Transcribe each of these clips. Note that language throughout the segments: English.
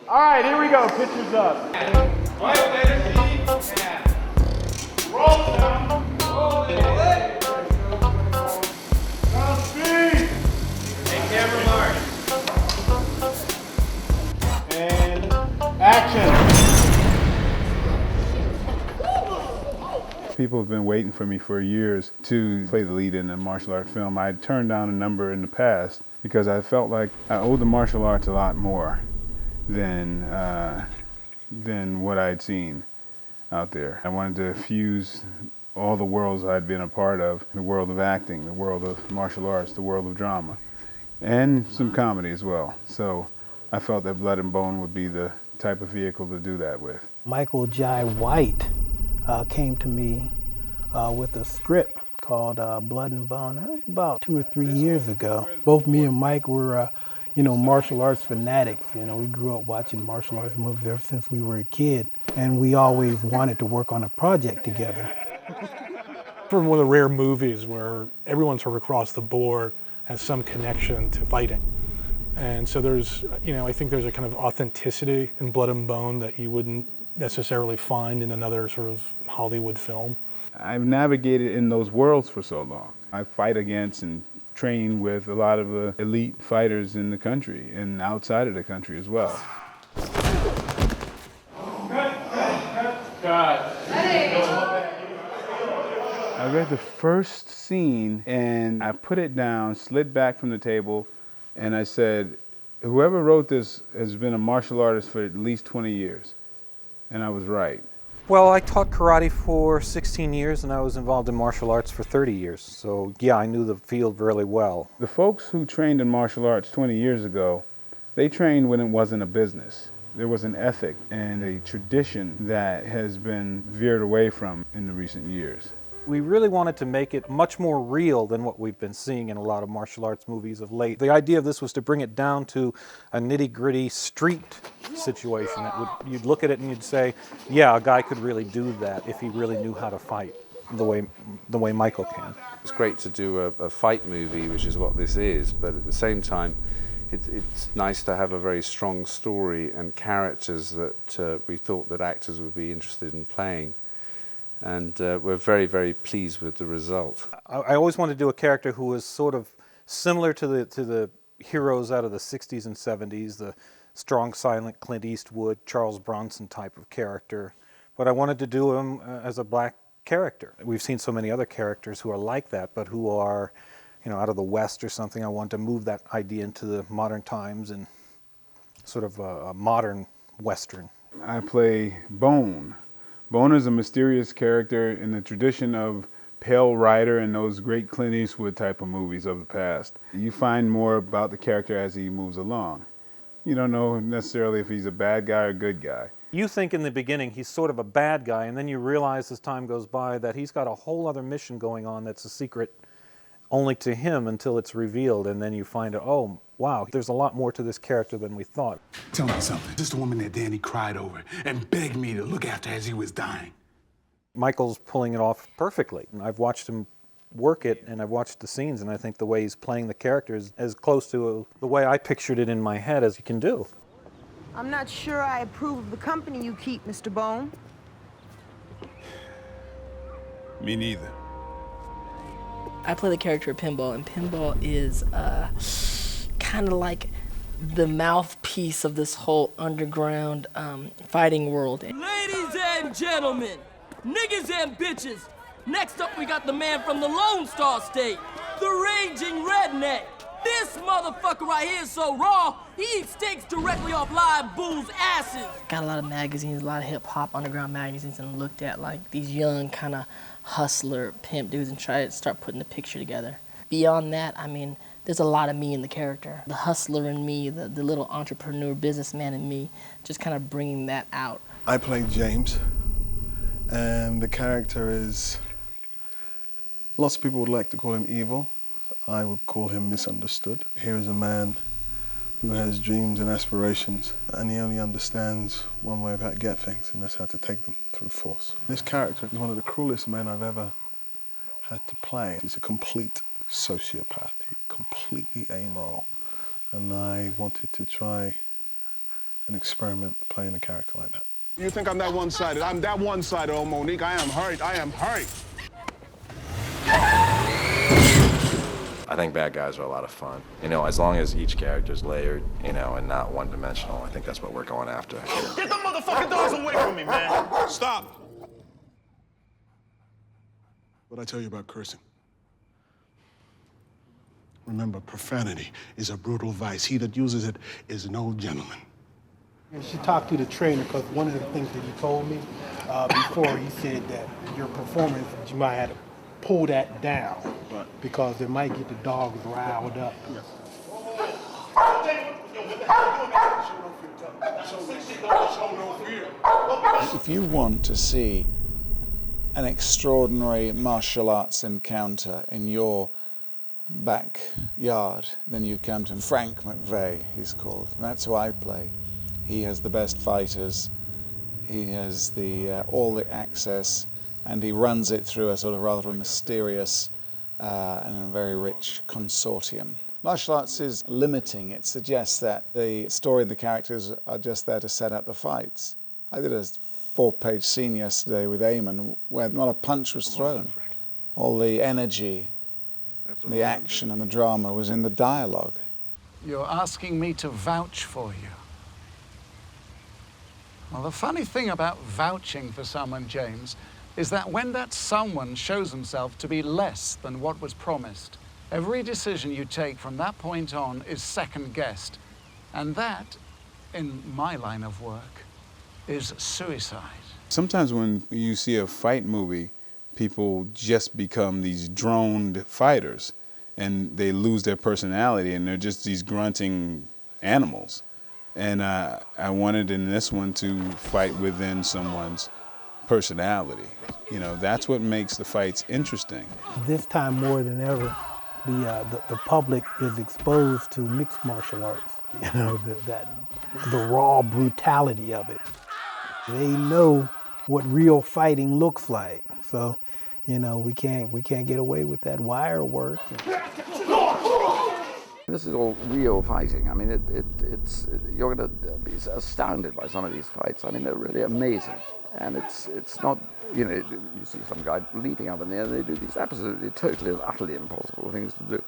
All right, here we go. Pictures up. Right, energy, and roll down. Roll it. Down speed. And camera mark. And action. People have been waiting for me for years to play the lead in a martial art film. I had turned down a number in the past because I felt like I owed the martial arts a lot more than what I'd seen out there. I wanted to fuse all the worlds I'd been a part of, the world of acting, the world of martial arts, the world of drama, and some comedy as well. So I felt that Blood and Bone would be the type of vehicle to do that with. Michael Jai White came to me with a script called Blood and Bone. That was about 2 or 3 years ago. Both me and Mike were, martial arts fanatics. We grew up watching martial arts movies ever since we were a kid, and we always wanted to work on a project together. For one of the rare movies where everyone sort of across the board has some connection to fighting. And so there's, I think there's a kind of authenticity in Blood and Bone that you wouldn't necessarily find in another sort of Hollywood film. I've navigated in those worlds for so long. I fight against and train with a lot of the elite fighters in the country and outside of the country as well. I read the first scene and I put it down, slid back from the table, and I said, whoever wrote this has been a martial artist for at least 20 years. And I was right. Well, I taught karate for 16 years and I was involved in martial arts for 30 years. So yeah, I knew the field really well. The folks who trained in martial arts 20 years ago, they trained when it wasn't a business. There was an ethic and a tradition that has been veered away from in the recent years. We really wanted to make it much more real than what we've been seeing in a lot of martial arts movies of late. The idea of this was to bring it down to a nitty-gritty street situation. You'd look at it and you'd say, yeah, a guy could really do that if he really knew how to fight the way Michael can. It's great to do a fight movie, which is what this is, but at the same time, it's nice to have a very strong story and characters that we thought that actors would be interested in playing. And we're very, very pleased with the result. I always wanted to do a character who was sort of similar to the heroes out of the 60s and 70s, the strong, silent Clint Eastwood, Charles Bronson type of character. But I wanted to do him as a black character. We've seen so many other characters who are like that, but who are, out of the West or something. I wanted to move that idea into the modern times and sort of a modern Western. I play Bone. Bone is a mysterious character in the tradition of Pale Rider and those great Clint Eastwood type of movies of the past. You find more about the character as he moves along. You don't know necessarily if he's a bad guy or a good guy. You think in the beginning he's sort of a bad guy, and then you realize as time goes by that he's got a whole other mission going on that's a secret only to him until it's revealed, and then you find out, oh, wow, there's a lot more to this character than we thought. Tell me something. This is the woman that Danny cried over and begged me to look after as he was dying. Michael's pulling it off perfectly. I've watched him work it, and I've watched the scenes, and I think the way he's playing the character is as close to the way I pictured it in my head as he can do. I'm not sure I approve of the company you keep, Mr. Bone. Me neither. I play the character of Pinball, and Pinball is kind of like the mouthpiece of this whole underground fighting world. Ladies and gentlemen, niggas and bitches, next up we got the man from the Lone Star State, the Raging Redneck. This motherfucker right here is so raw, he eats steaks directly off live bulls' asses. Got a lot of magazines, a lot of hip-hop underground magazines, and looked at like these young kind of hustler pimp dudes and try to start putting the picture together. Beyond that, I mean, there's a lot of me in the character. The hustler in me, the little entrepreneur businessman in me, just kind of bringing that out. I play James, and the character is, lots of people would like to call him evil. I would call him misunderstood. Here is a man who has dreams and aspirations, and he only understands one way of how to get things, and that's how to take them through force. This character is one of the cruelest men I've ever had to play. He's a complete sociopath, completely amoral, and I wanted to try and experiment playing a character like that. You think I'm that one-sided? I'm that one-sided, oh, Monique. I am hurt. I am hurt. I think bad guys are a lot of fun. You know, as long as each character's layered, you know, and not one-dimensional, I think that's what we're going after. Get the motherfucking dogs away from me, man. Stop. What I tell you about cursing? Remember, profanity is a brutal vice. He that uses it is no gentleman. You should talk to the trainer, because one of the things that he told me before, he said that your performance, you might have to pull that down, because it might get the dogs riled up. If you want to see an extraordinary martial arts encounter in your backyard, then you come to Frank McVeigh, he's called. That's who I play. He has the best fighters, he has all the access, and he runs it through a sort of rather mysterious and a very rich consortium. Martial arts is limiting. It suggests that the story and the characters are just there to set up the fights. I did a 4-page scene yesterday with Eamonn where not a punch was thrown. All the energy, the action and the drama was in the dialogue. You're asking me to vouch for you. Well, the funny thing about vouching for someone, James, is that when that someone shows himself to be less than what was promised, every decision you take from that point on is second-guessed. And that, in my line of work, is suicide. Sometimes when you see a fight movie, people just become these droned fighters, and they lose their personality, and they're just these grunting animals. And I wanted in this one to fight within someone's personality. You know, that's what makes the fights interesting. This time more than ever, the public is exposed to mixed martial arts. You know, the raw brutality of it. They know what real fighting looks like. So, you know, we can't get away with that wire work. This is all real fighting. I mean, you're going to be astounded by some of these fights. I mean, they're really amazing. And it's not, you know, you see some guy leaping up in the air, they do these absolutely, totally, and utterly impossible things to do.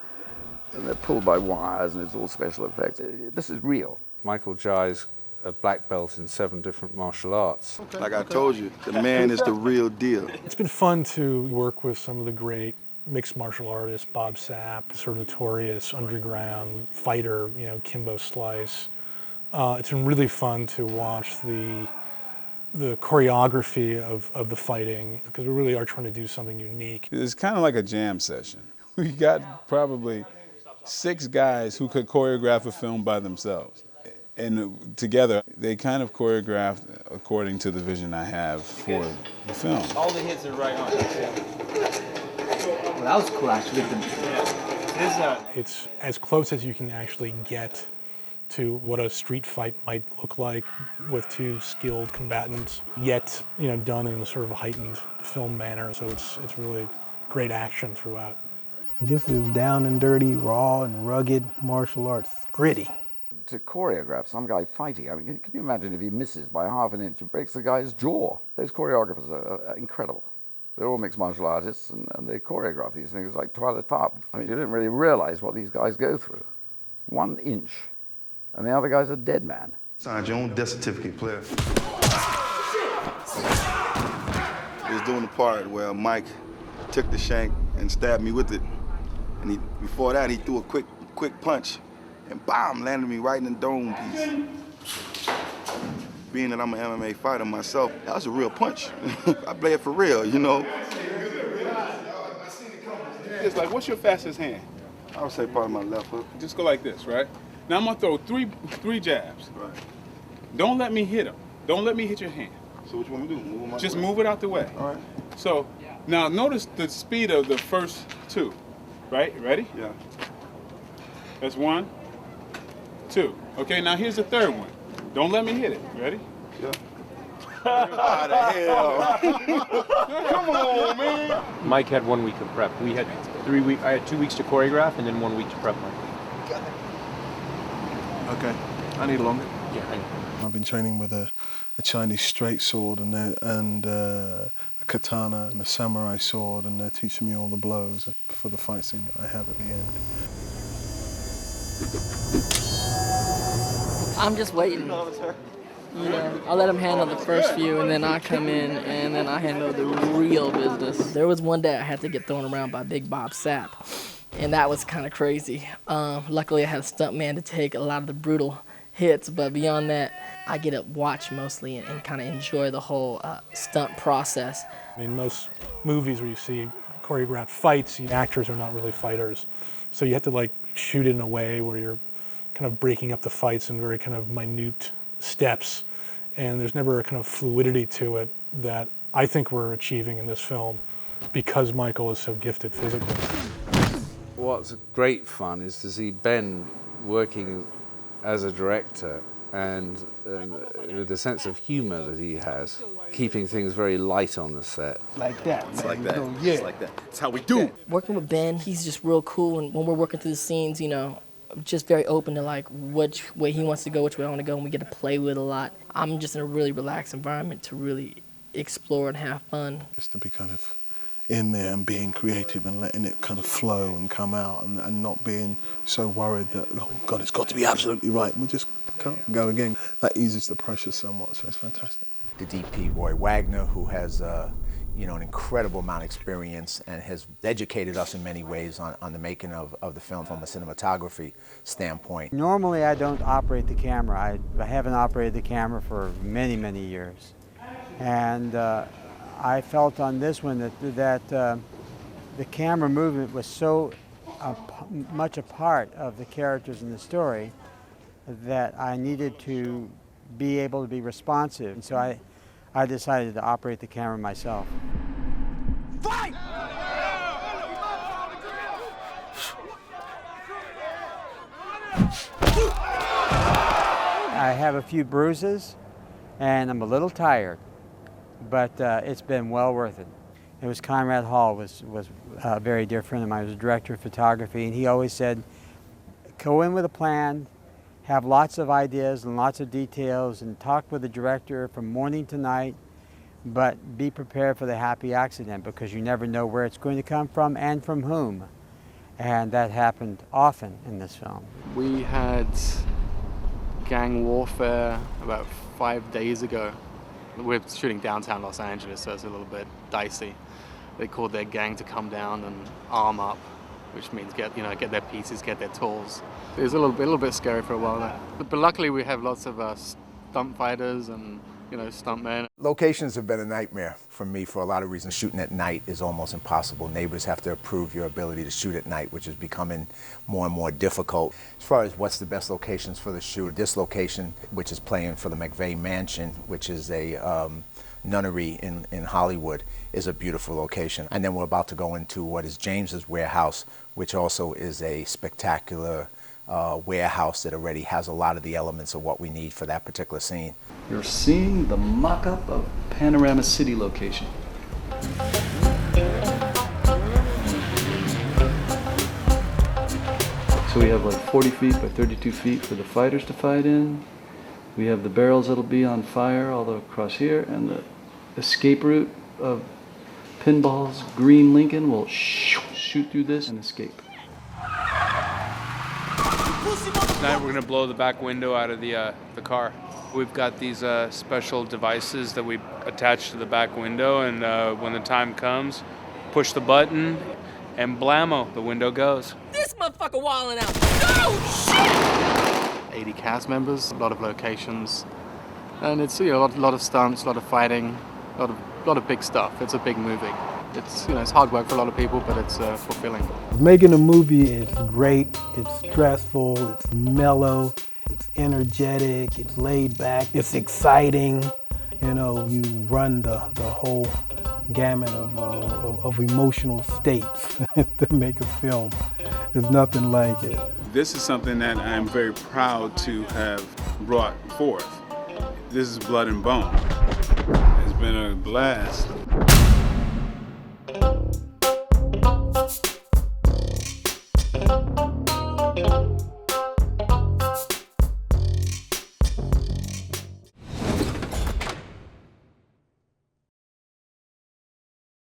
And they're pulled by wires, and it's all special effects. This is real. Michael Jai's a black belt in 7 different martial arts. Like I told you, the man is the real deal. It's been fun to work with some of the great mixed martial artists, Bob Sapp, sort of notorious underground fighter, you know, Kimbo Slice. It's been really fun to watch the choreography of the fighting, because we really are trying to do something unique. It's kind of like a jam session. We got probably 6 guys who could choreograph a film by themselves. And together, they kind of choreographed according to the vision I have for the film. All the hits are right on. Well, that was cool, actually. It's as close as you can actually get to what a street fight might look like with 2 skilled combatants, yet, you know, done in a sort of heightened film manner. So it's really great action throughout. This is down and dirty, raw and rugged martial arts, gritty. To choreograph some guy fighting, I mean, can you imagine if he misses by ½ an inch, it breaks the guy's jaw? Those choreographers are incredible. They're all mixed martial artists, and they choreograph these things like toilet top. I mean, you didn't really realize what these guys go through. 1 inch, and the other guy's a dead man. Sign your own death certificate, player. He was doing the part where Mike took the shank and stabbed me with it. And before that, he threw a quick punch, and bam, landed me right in the dome piece. Being that I'm an MMA fighter myself, that was a real punch. I play it for real, you know. It's like, what's your fastest hand? I would say probably my left hook. Just go like this, right? Now I'm gonna throw three jabs. Right. Don't let me hit him. Don't let me hit your hand. So what you want me to do? Just move it out the way. All right. So now notice the speed of the first 2, right? Ready? Yeah. That's 1, 2. Okay, now here's the 3rd one. Don't let me hit it. Ready? Yeah. How the hell? Come on, man. Mike had 1 week of prep. We had 3 weeks. I had 2 weeks to choreograph and then 1 week to prep Mike. Okay, I need longer. gang. I've been training with a Chinese straight sword and a katana and a samurai sword, and they're teaching me all the blows for the fight scene that I have at the end. I'm just waiting. You know, I'll let them handle the first few, and then I come in, and then I handle the real business. There was one day I had to get thrown around by Big Bob Sapp, and that was kind of crazy. Luckily, I had a stunt man to take a lot of the brutal hits, but beyond that, I get to watch mostly and kind of enjoy the whole stunt process. I mean, most movies where you see choreographed fights, the actors are not really fighters, so you have to like shoot it in a way where you're kind of breaking up the fights in very kind of minute steps, and there's never a kind of fluidity to it that I think we're achieving in this film because Michael is so gifted physically. What's great fun is to see Ben working as a director and with the sense of humor that he has, keeping things very light on the set. Like that. It's like that. Yeah. It's like that. It's how we do. Working with Ben, he's just real cool, and when we're working through the scenes, you know, just very open to like which way he wants to go, which way I want to go, and we get to play with a lot. I'm just in a really relaxed environment to really explore and have fun. Just to be kind of in there and being creative and letting it kind of flow and come out and not being so worried that, oh God, it's got to be absolutely right. We just can't go again. That eases the pressure somewhat, so it's fantastic. The DP, Roy Wagner, who has you know, an incredible amount of experience and has educated us in many ways on the making of the film from a cinematography standpoint. Normally I don't operate the camera. I haven't operated the camera for many, many years. And I felt on this one that the camera movement was so much a part of the characters in the story that I needed to be able to be responsive. And so I decided to operate the camera myself. Fight! I have a few bruises and I'm a little tired, but it's been well worth it. It was Conrad Hall was a very dear friend of mine. He was a director of photography, and he always said, go in with a plan, have lots of ideas and lots of details, and talk with the director from morning to night, but be prepared for the happy accident because you never know where it's going to come from and from whom. And that happened often in this film. We had gang warfare about 5 days ago. We're shooting downtown Los Angeles, so it's a little bit dicey. They called their gang to come down and arm up, which means get their pieces, get their tools. It was a little bit scary for a while there. But luckily we have lots of stunt fighters and stuntmen. Locations have been a nightmare for me for a lot of reasons. Shooting at night is almost impossible. Neighbors have to approve your ability to shoot at night, which is becoming more and more difficult. As far as what's the best locations for the shoot, this location, which is playing for the McVeigh Mansion, which is a nunnery in Hollywood, is a beautiful location. And then we're about to go into what is James's warehouse, which also is a spectacular warehouse that already has a lot of the elements of what we need for that particular scene. You're seeing the mock-up of Panorama City location. So we have like 40 feet by 32 feet for the fighters to fight in. We have the barrels that'll be on fire all across here, and the escape route of Pinball's green Lincoln will shoot through this and escape. Tonight we're going to blow the back window out of the car. We've got these special devices that we attach to the back window, and when the time comes, push the button, and blammo, the window goes. This motherfucker wilding out. No, shit! 80 cast members, a lot of locations, and it's a lot of stunts, a lot of fighting, a lot of big stuff. It's a big movie. It's it's hard work for a lot of people, but it's fulfilling. Making a movie is great. It's stressful. It's mellow. It's energetic. It's laid back. It's exciting. You run the whole gamut of emotional states to make a film. There's nothing like it. This is something that I'm very proud to have brought forth. This is Blood and Bone. It's been a blast.